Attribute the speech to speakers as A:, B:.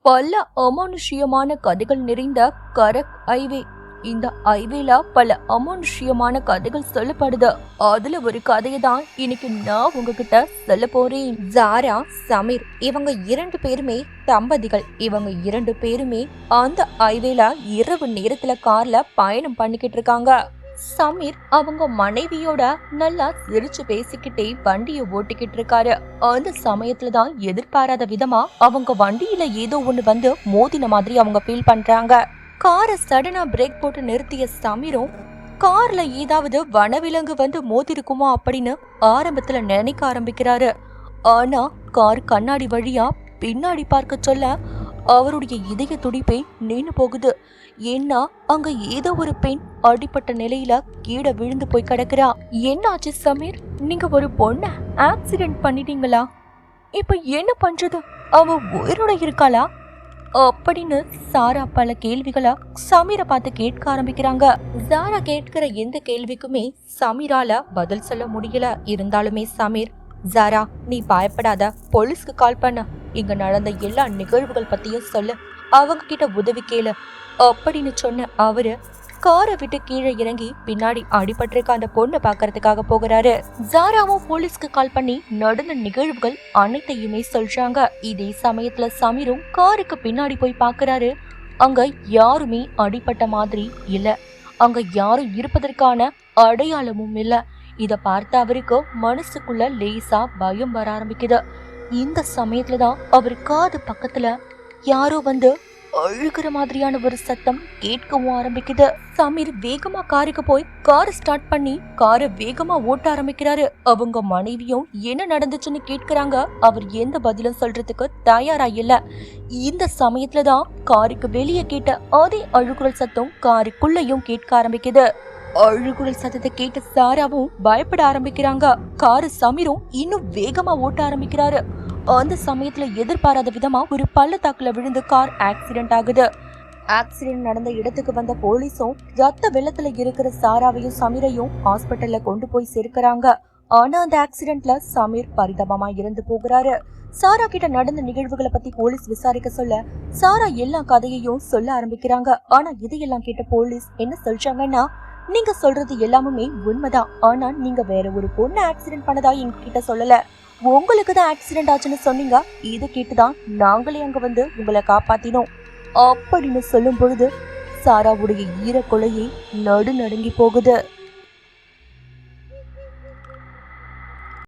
A: பல அமானுஷ்யமான கதைகள் நிறைந்த கரக் ஐவே. இந்த ஐவேல பல அமானுஷ்யமான கதைகள் சொல்லப்படுது. அதுல ஒரு கதையை தான் இன்னைக்கு நான் உங்ககிட்ட சொல்ல போறேன். ஜாரா, சமீர் இவங்க 2 பேருமே தம்பதிகள். இவங்க 2 பேருமே அந்த ஐவேல இரவு நேரத்துல கார்ல பயணம் பண்ணிக்கிட்டு இருக்காங்க. சமீர் அவங்க மனைவியோட நல்லா சிரிச்சு பேசிக்கிட்டே வண்டியை ஓட்டிக்கிட்டு இருக்காரு. அந்த சமயத்துலதான் எதிர்பாராத விதமா அவங்க வண்டியில ஏதோ ஒண்ணு வந்து மோதின மாதிரி அவங்க ஃபீல் பண்றாங்க. காரை சடனா பிரேக் போட்டு நிறுத்திய சமீரும் கார்ல ஏதாவது வனவிலங்கு வந்து மோதிருக்குமா அப்படின்னு ஆரம்பத்துல நினைக்க ஆரம்பிக்கிறாரு. ஆனா கார் கண்ணாடி வழியா பின்னாடி பார்க்க சொல்ல அவருடைய இதய துடிப்பை நின்னு போகுது. ஏன்னா அங்க ஏதோ ஒரு பெண் அடிப்பட்ட நிலையில கீழே விழுந்து போய் கிடக்குறா. என்னாச்சு சமீர்? நீங்க ஒரு பொண்ண ஆக்சிடென்ட் பண்ணிட்டீங்களா? இப்ப என்ன பண்றது? அவ உயிரோட இருக்காளா அப்படின்னு சாரா பல கேள்விகளா சமீரை பார்த்து கேட்க ஆரம்பிக்கிறாங்க. சாரா கேட்கிற எந்த கேள்விக்குமே சமீரால பதில் சொல்ல முடியல. இருந்தாலுமே சமீர், ஜாரா நீ பயப்படாத, போலீஸ்க்கு கால் பண்ண, இங்க நடந்த எல்லா நிகழ்வுகள் பத்தியும் சொல்லு, அவங்க கிட்ட உதவி கேளு அப்படின்னு சொன்ன அவரு காரை விட்டு கீழே இறங்கி பின்னாடி அடிபட்டிருக்க அந்த பொண்ணை பாக்குறதுக்காக போகிறாரு. ஜாராவும் போலீஸ்க்கு கால் பண்ணி நடந்த நிகழ்வுகள் அனைத்தையுமே சொல்றாங்க. இதே சமயத்துல சமீரும் காருக்கு பின்னாடி போய் பாக்குறாரு. அங்க யாருமே அடிபட்ட மாதிரி இல்ல, அங்க யாரும் இருப்பதற்கான அடையாளமும் இல்ல. இத பார்த்த அவருக்கு மனசுக்குள்ள லேசா பயம் வர ஆரம்பிக்குது. இந்த சமயத்துலதான் அவர் காது பக்கத்துல யாரோ வந்து அழுகிற மாதிரியான ஒரு சத்தம் கேட்கவும் ஆரம்பிக்குது. சமீர் வேகமா காருக்கு போய் காரை ஸ்டார்ட் பண்ணி காரை வேகமா ஓட்ட ஆரம்பிக்கிறாரு. அவங்க மனைவியும் என்ன நடந்துச்சுன்னு கேட்கிறாங்க. அவர் எந்த பதிலும் சொல்றதுக்கு தயாரா இல்ல. இந்த சமயத்துலதான் காருக்கு வெளியே கேட்ட அதே அழுகுரல் சத்தம் காருக்குள்ளயும் கேட்க ஆரம்பிக்குது. அழுகுரல் சத்தத்தை கேட்ட சாராவும் பயப்பட ஆரம்பிக்கிறாங்க. காரு சமீரும் இன்னும் வேகமா ஓட்ட ஆரம்பிக்கிறாரு. அந்த சமயத்துல எதிர்பாராத விதமா ஒரு பள்ளத்தாக்குல விழுந்து கார் ஆக்சிடென்ட் ஆகுது. ஆக்சிடென்ட் நடந்த இடத்துக்கு வந்த போலீஸும் ரத்த வெள்ளத்துல இருக்கிற சாராவையும் சமீரையும் ஹாஸ்பிட்டல்ல கொண்டு போய் சேர்க்கிறாங்க. ஆனா அந்த ஆக்சிடென்ட்ல சமீர் பரிதாபமா இறந்து போகிறாரு. சாரா கிட்ட நடந்த நிகழ்வுகளை பத்தி போலீஸ் விசாரிக்க சொல்ல சாரா எல்லா கதையையும் சொல்ல ஆரம்பிக்கிறாங்க. ஆனா இதையெல்லாம் கேட்ட போலீஸ் என்ன சொல்றாங்கன்னா, நீங்க சொல்றது எல்லாமே உண்மைதான், ஆனா நீங்க வேற ஒரு பொண்ணு ஆக்சிடென்ட் பண்ணதா எங்ககிட்ட சொல்லல, உங்களுக்கு தான் ஆக்சிடென்ட் ஆச்சுன்னு சொன்னீங்க, இதை கேட்டுதான் நாங்களே அங்க வந்து உங்களை காப்பாத்தினோம் அப்படின்னு சொல்லும் பொழுது சாராவுடைய ஈர கொலையை நடுநடுங்கி போகுது.